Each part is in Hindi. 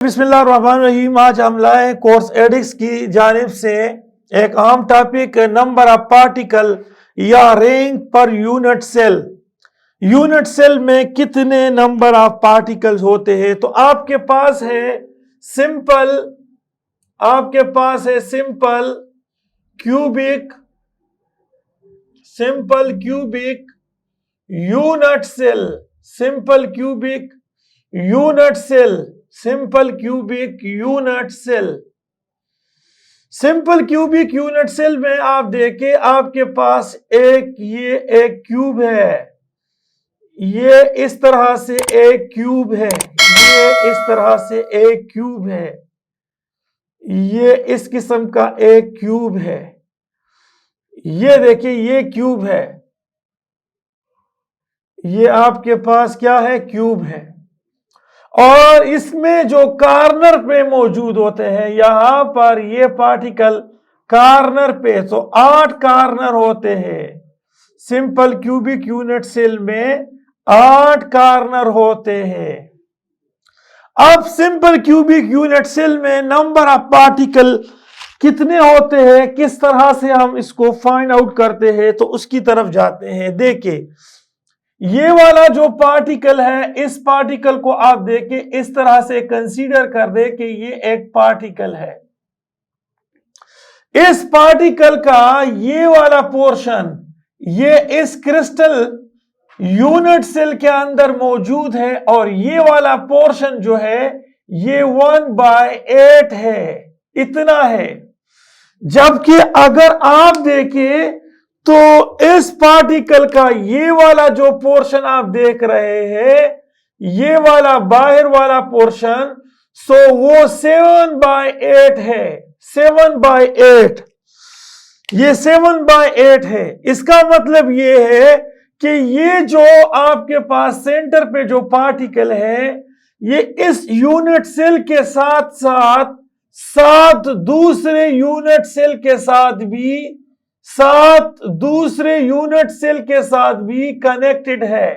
बिस्मिल्लाहिर्रहमानिर्रहीम। आज हम लाए कोर्स एडिक्स की जानिब से एक आम टॉपिक, नंबर ऑफ पार्टिकल या rank per unit cell. Unit cell में कितने नंबर ऑफ पार्टिकल्स होते हैं? तो आपके पास है simple cubic unit cell, simple cubic unit cell. Simple cubic unit cell में आप देखें, आपके पास ये एक क्यूब है, ये इस तरह से एक क्यूब है, ये इस तरह से एक क्यूब है, ये इस किस्म का एक क्यूब है। ये देखिए, ये क्यूब है, ये आपके पास क्या है? क्यूब है। और इसमें जो कॉर्नर पे मौजूद होते हैं, यहां पर ये पार्टिकल कॉर्नर पे, तो 8 कॉर्नर होते हैं। सिंपल क्यूबिक यूनिट सेल में 8 कॉर्नर होते हैं। अब सिंपल क्यूबिक यूनिट सेल में नंबर ऑफ पार्टिकल कितने होते हैं, किस तरह से हम इसको फाइंड आउट करते हैं, तो उसकी तरफ जाते हैं। देखिए, ये वाला जो पार्टिकल है, इस पार्टिकल को आप देखें, इस तरह से कंसीडर कर दे कि ये एक पार्टिकल है। इस पार्टिकल का ये वाला पोर्शन, ये इस क्रिस्टल यूनिट सेल के अंदर मौजूद है, और ये वाला पोर्शन जो है ये 1/8 है, इतना है। जबकि अगर आप देखें तो इस पार्टिकल का ये वाला जो पोर्शन आप देख रहे हैं, ये वाला बाहर वाला पोर्शन, सो वो 7/8 है। 7/8, ये 7/8 है। इसका मतलब ये है कि ये जो आपके पास सेंटर पे जो पार्टिकल है, ये इस यूनिट सेल के साथ साथ 7 दूसरे यूनिट सेल के साथ भी कनेक्टेड है।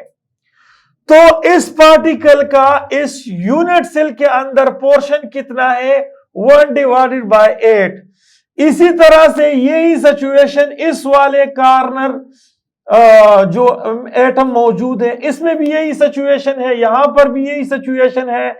तो इस पार्टिकल का इस यूनिट सेल के अंदर पोर्शन कितना है? 1/8। इसी तरह से यही सिचुएशन इस वाले कॉर्नर जो एटम मौजूद है, इसमें भी यही सिचुएशन है, यहां पर भी यही सिचुएशन है,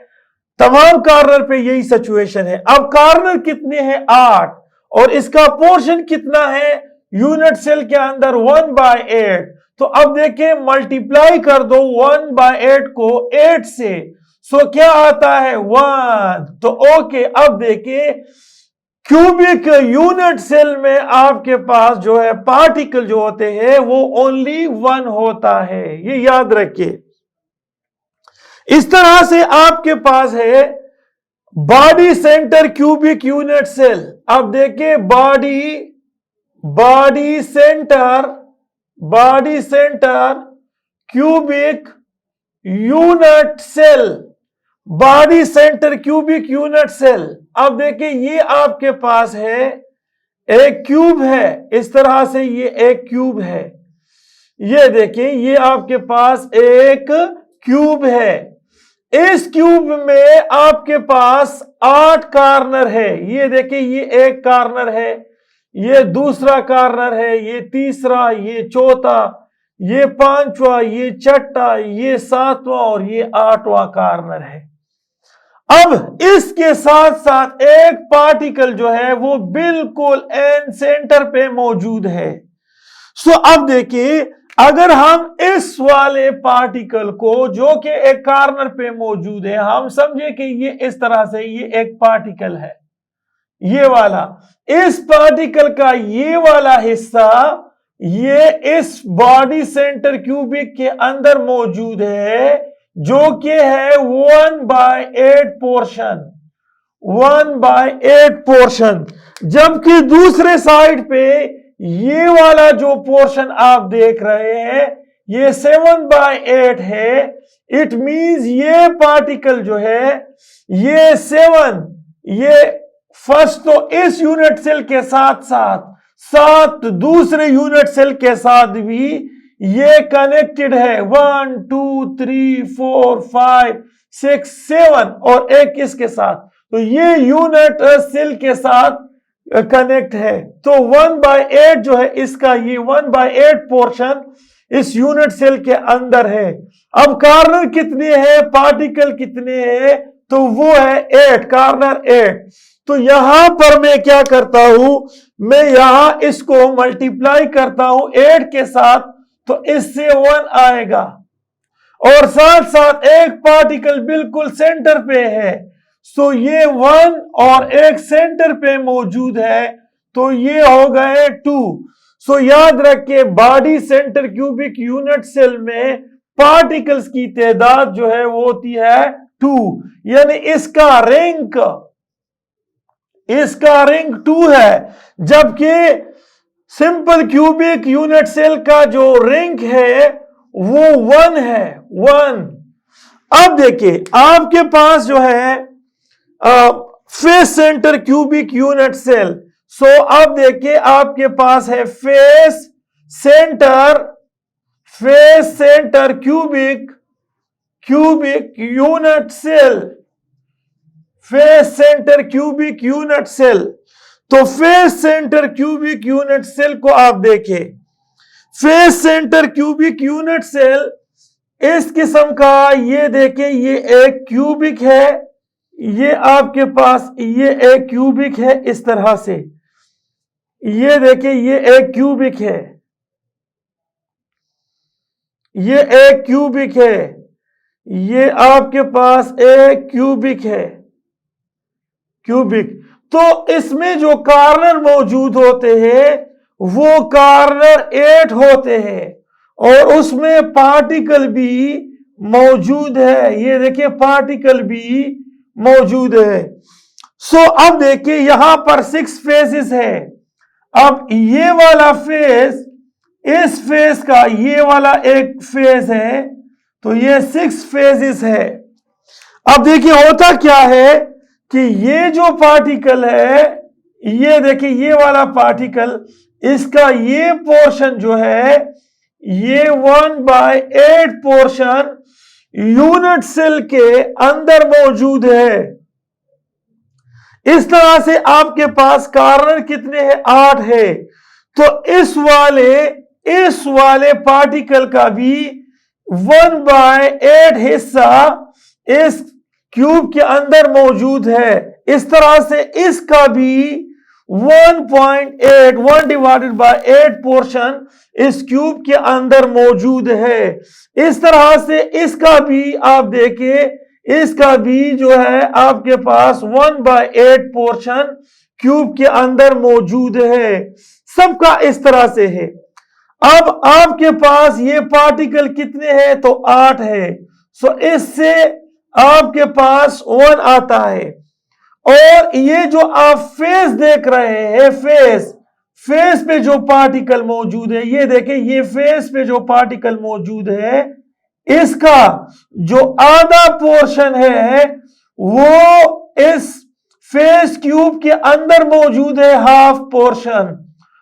तमाम कॉर्नर पे यही सिचुएशन है। अब कॉर्नर कितने हैं? 8, और इसका पोर्शन कितना है यूनिट सेल के अंदर? 1/8। तो अब देखें, मल्टीप्लाई कर दो 1/8 को 8 से, सो क्या आता है? 1। तो ओके, अब देखें, क्यूबिक यूनिट सेल में आपके पास जो है पार्टिकल जो होते हैं वो ओनली 1 होता है, ये याद रखिए। इस तरह से आपके पास है body centre cubic unit cell. अब देखिए, body centre cubic unit cell, body centre cubic unit cell. अब देखिए, ये आपके पास है एक क्यूब है, इस तरह से ये एक क्यूब है। ये देखिए, ये आपके पास एक क्यूब है। इस क्यूब में आपके पास 8 कॉर्नर है। ये देखिए, ये एक कॉर्नर है, ये दूसरा कॉर्नर है, ये तीसरा, ये चौथा, ये 5वां, ये 6वां, ये 7वां और ये 8वां कॉर्नर है। अब इसके साथ साथ एक पार्टिकल जो है वो बिल्कुल एंड सेंटर पे मौजूद है। सो अब देखिए, अगर हम इस वाले पार्टिकल को जो कि एक कॉर्नर पे मौजूद है, हम समझे कि ये इस तरह से ये एक पार्टिकल है, ये वाला, इस पार्टिकल का ये वाला हिस्सा ये इस बॉडी सेंटर क्यूबिक के अंदर मौजूद है, जो कि है 1/8 पोर्शन। जबकि दूसरे साइड पे ये वाला जो पोर्शन आप देख रहे हैं ये 7/8 है। इट मींस ये पार्टिकल जो है ये 7, ये फर्स्ट तो इस यूनिट सेल के साथ साथ 7 दूसरे यूनिट सेल के साथ भी ये कनेक्टेड है। 1 2 3 4 5 6 7 और एक किसके साथ, तो ये यूनिट सेल के साथ कनेक्ट है। तो 1/8 जो है इसका, ये 1/8 पोर्शन इस यूनिट सेल के अंदर है। अब कार्नर कितने हैं, पार्टिकल कितने हैं, तो वो है 8, कार्नर 8। तो यहां पर मैं क्या करता हूं, मैं यहां इसको मल्टीप्लाई करता हूं 8 के साथ, तो इससे 1 आएगा और साथ साथ एक पार्टिकल बिल्कुल सेंटर पे है, सो ये 1 और एक सेंटर पे मौजूद है, तो ये हो गए 2। सो याद रखिए body centre cubic unit cell में पार्टिकल्स की तादाद जो है वो होती है 2, यानी इसका रिंग 2 है, जबकि सिंपल क्यूबिक यूनिट सेल का जो रिंग है वो 1 है, 1। अब देखिए आपके पास जो है face centre cubic unit cell, so अब देखिए आपके पास है face centre cubic unit cell, face centre cubic unit cell. तो face centre cubic unit cell को आप देखें, face centre cubic unit cell इस किस्म का, ये देखें ये एक क्यूबिक है, ये आपके पास ये एक क्यूबिक है इस तरह से, ये देखें ये एक क्यूबिक है, ये एक क्यूबिक है, ये आपके पास एक क्यूबिक है, तो इसमें जो कार्नर मौजूद होते हैं वो कार्नर 8 होते हैं और उसमें पार्टिकल भी मौजूद है, ये देखिए पार्टिकल भी मौजूद है। सो अब देखिए यहां पर 6 फेसेस है। अब ये वाला फेस, इस फेस का ये वाला एक फेस है, तो ये 6 फेसेस है। अब देखिए होता क्या है कि ये जो पार्टिकल है, ये देखिए ये वाला पार्टिकल, इसका ये पोर्शन जो है ये 1/8 पोर्शन यूनिट सेल के अंदर मौजूद है। इस तरह से आपके पास कार्नर कितने हैं, 8 है। तो इस वाले पार्टिकल का भी 1/8 हिस्सा इस क्यूब के अंदर मौजूद है। इस तरह से इसका भी 1/8 पोर्शन इस क्यूब के अंदर मौजूद है। इस तरह से इसका भी आप देखें, इसका भी जो है आपके पास 1/8 पोर्शन क्यूब के अंदर मौजूद है। सबका इस तरह से है। अब आपके पास ये पार्टिकल कितने हैं, तो 8 है। सो इससे आपके पास 1 आता है। और ये जो आप फेस देख रहे हैं, फेस पे जो पार्टिकल मौजूद है, ये देखें ये फेस पे जो पार्टिकल मौजूद है, इसका जो आधा पोर्शन है वो इस फेस क्यूब के अंदर मौजूद है, हाफ पोर्शन,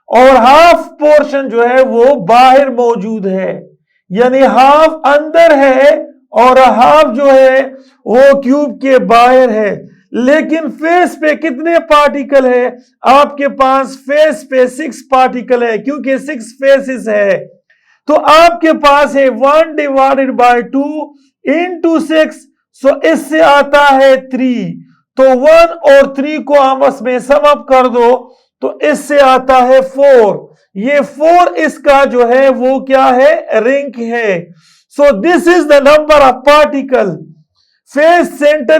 और हाफ पोर्शन जो है वो बाहर मौजूद है, यानी हाफ अंदर है और हाफ जो है वो क्यूब के बाहर है। लेकिन फेस पे कितने पार्टिकल है, आपके पास फेस पे 6 पार्टिकल है, क्योंकि 6 फेसेस है। तो आपके पास है 1/2 into 6, सो इससे आता है 3। तो 1 और 3 को आपस में सम अप कर दो तो इससे आता है 4। ये 4 इसका जो है वो क्या है, रिंग है। So this is the number of particle. Face centre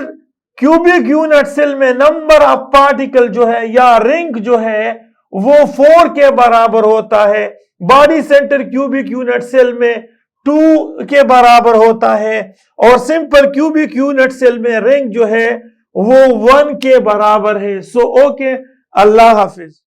cubic unit cell में नंबर ऑफ पार्टिकल जो है या रिंग जो है वो 4 के बराबर होता है। Body centre cubic unit cell में 2 के बराबर होता है और सिंपल क्यूबिक यूनिट सेल में रिंग जो है वो 1 के बराबर है। सो ओके, अल्लाह हाफिज।